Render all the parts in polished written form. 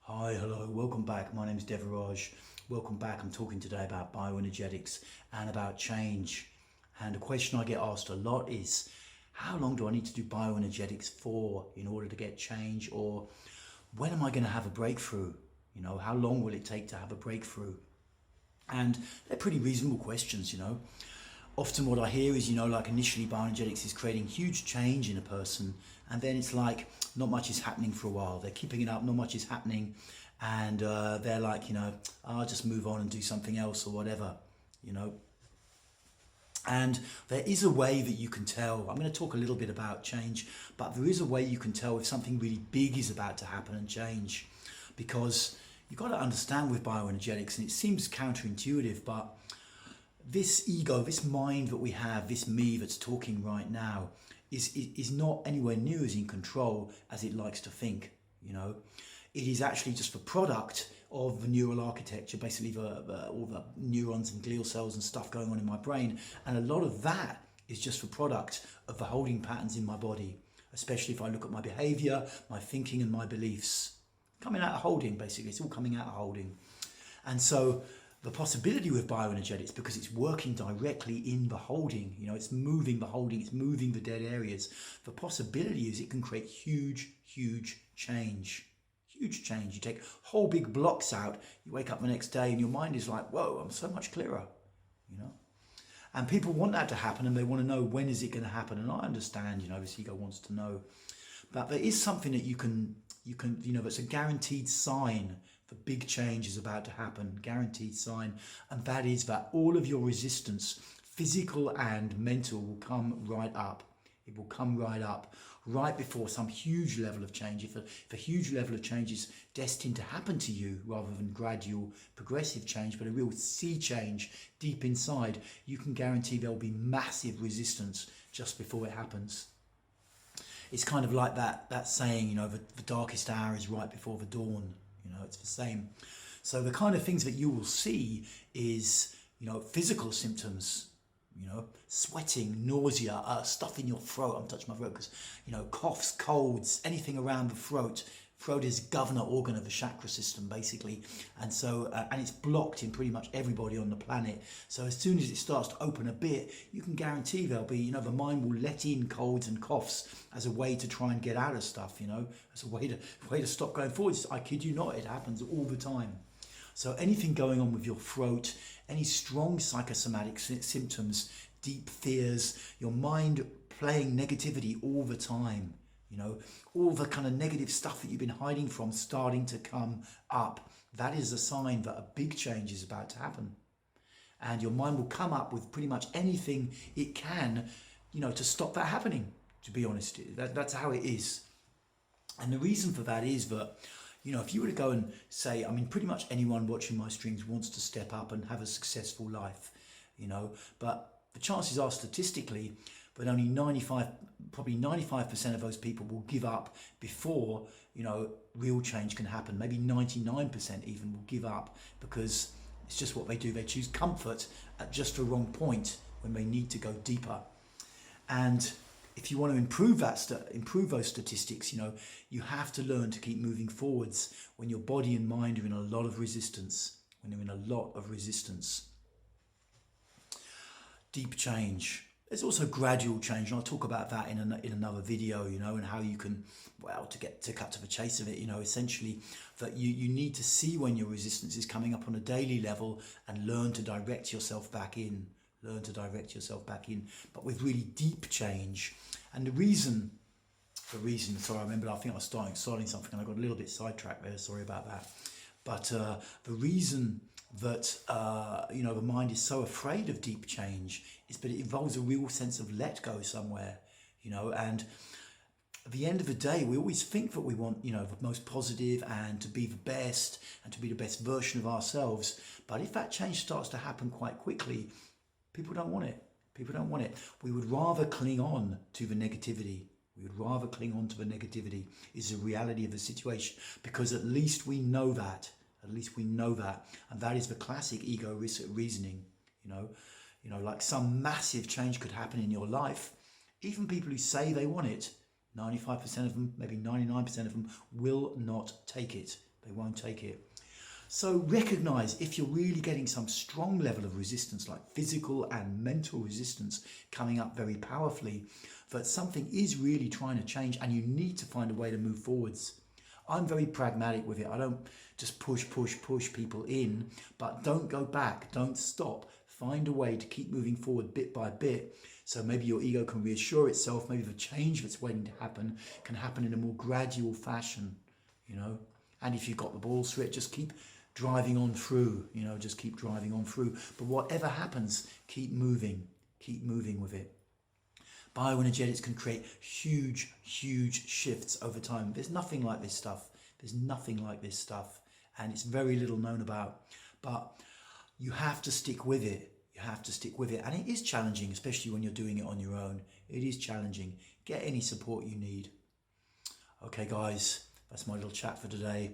Hi, hello, welcome back. My name is Devaraj. Welcome back. I'm talking today about bioenergetics and about change. And a question I get asked a lot is, how long do I need to do bioenergetics for in order to get change? Or when am I going to have a breakthrough? How long will it take to have a breakthrough? And they're pretty reasonable questions. Often what I hear is, like initially bioenergetics is creating huge change in a person, and then it's like not much is happening for a while. They're keeping it up, not much is happening, and they're like, I'll just move on and do something else or whatever, you know. And there is a way that you can tell. I'm going to talk a little bit about change, but there is a way you can tell if something really big is about to happen and change, because you've got to understand with bioenergetics, and it seems counterintuitive, but this ego, this mind that we have, this me that's talking right now, is not anywhere near as in control as it likes to think. It is actually just the product of the neural architecture, basically all the neurons and glial cells and stuff going on in my brain, and a lot of that is just the product of the holding patterns in my body, especially if I look at my behavior, my thinking and my beliefs. Coming out of holding, basically, it's all coming out of holding. And so the possibility with bioenergetics, because it's working directly in the holding, it's moving the holding, it's moving the dead areas. The possibility is it can create huge, huge change. Huge change. You take whole big blocks out, you wake up the next day and your mind is like, whoa, I'm so much clearer, And people want that to happen, and they want to know, when is it going to happen? And I understand, this ego wants to know. But there is something that you can, that's a guaranteed sign the big change is about to happen, guaranteed sign, and that is that all of your resistance, physical and mental, will come right up. It will come right up, right before some huge level of change. If a huge level of change is destined to happen to you, rather than gradual, progressive change, but a real sea change deep inside, you can guarantee there will be massive resistance just before it happens. It's kind of like that saying, the darkest hour is right before the dawn. It's the same. So the kind of things that you will see is, physical symptoms, sweating, nausea, stuff in your throat. I'm touching my throat because, coughs, colds, anything around the throat. Throat is governor organ of the chakra system, basically. And so, and it's blocked in pretty much everybody on the planet. So as soon as it starts to open a bit, you can guarantee there'll be, the mind will let in colds and coughs as a way to try and get out of stuff, as a way to stop going forwards. I kid you not, it happens all the time. So anything going on with your throat, any strong psychosomatic symptoms, deep fears, your mind playing negativity all the time, all the kind of negative stuff that you've been hiding from starting to come up, that is a sign that a big change is about to happen. And your mind will come up with pretty much anything it can, to stop that happening, to be honest. That's how it is. And the reason for that is that, if you were to go and say, pretty much anyone watching my streams wants to step up and have a successful life, but the chances are statistically that only 95% of those people will give up before, real change can happen. Maybe 99% even will give up, because it's just what they do. They choose comfort at just the wrong point when they need to go deeper. And if you want to improve those statistics, you have to learn to keep moving forwards when your body and mind are in a lot of resistance. When they're in a lot of resistance. Deep change. There's also gradual change, and I'll talk about that in another video, and how you can, to cut to the chase of it, essentially that you need to see when your resistance is coming up on a daily level and learn to direct yourself back in. But with really deep change. And the reason, sorry, I think I was starting something and I got a little bit sidetracked there, sorry about that. But the reason that the mind is so afraid of deep change is that it involves a real sense of let go somewhere, and at the end of the day, we always think that we want, the most positive and to be the best and to be the best version of ourselves. But if that change starts to happen quite quickly, people don't want it. We would rather cling on to the negativity. Is the reality of the situation, because at least we know that. And that is the classic ego reasoning, like some massive change could happen in your life. Even people who say they want it, 95% of them, maybe 99% of them will not take it. They won't take it. So recognize if you're really getting some strong level of resistance, like physical and mental resistance coming up very powerfully, that something is really trying to change and you need to find a way to move forwards. I'm very pragmatic with it. I don't just push people in, but don't go back, don't stop. Find a way to keep moving forward bit by bit. So maybe your ego can reassure itself, maybe the change that's waiting to happen can happen in a more gradual fashion, you know. And if you've got the balls for it, just keep driving on through, you know, just keep driving on through. But whatever happens, keep moving with it. Bioenergetics can create huge shifts over time. There's nothing like this stuff. And it's very little known about. But you have to stick with it. And it is challenging, especially when you're doing it on your own. It is challenging. Get any support you need. Okay, guys, that's my little chat for today.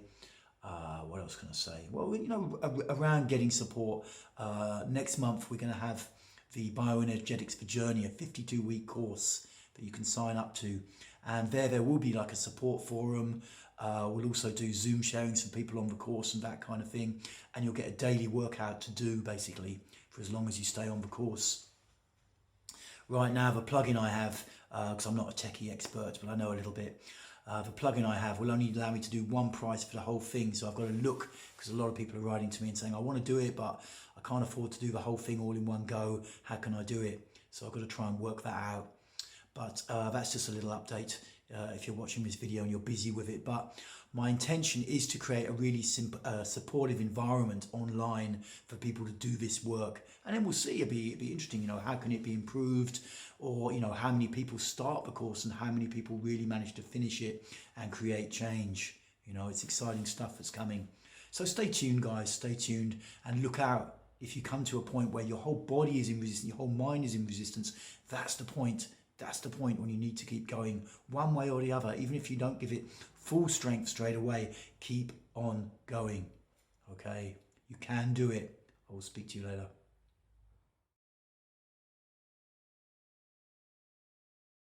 What else can I say? Well, you know, around getting support, next month we're going to have the Bioenergetics for Journey, a 52-week course that you can sign up to. And there will be like a support forum. We'll also do Zoom sharing some people on the course and that kind of thing. And you'll get a daily workout to do, basically, for as long as you stay on the course. Right now, the plugin I have, because I'm not a techie expert, but I know a little bit, the plugin I have will only allow me to do one price for the whole thing. So I've got to look, because a lot of people are writing to me and saying, I want to do it, but I can't afford to do the whole thing all in one go. How can I do it? So I've got to try and work that out. But that's just a little update if you're watching this video and you're busy with it. But my intention is to create a really supportive environment online for people to do this work. And then we'll see, it'll be interesting, you know, how can it be improved? Or, you know, how many people start the course and how many people really manage to finish it and create change. You know, it's exciting stuff that's coming. So stay tuned, guys, stay tuned and look out. If you come to a point where your whole body is in resistance, your whole mind is in resistance, that's the point. That's the point when you need to keep going one way or the other. Even if you don't give it full strength straight away, keep on going. Okay, you can do it. I will speak to you later.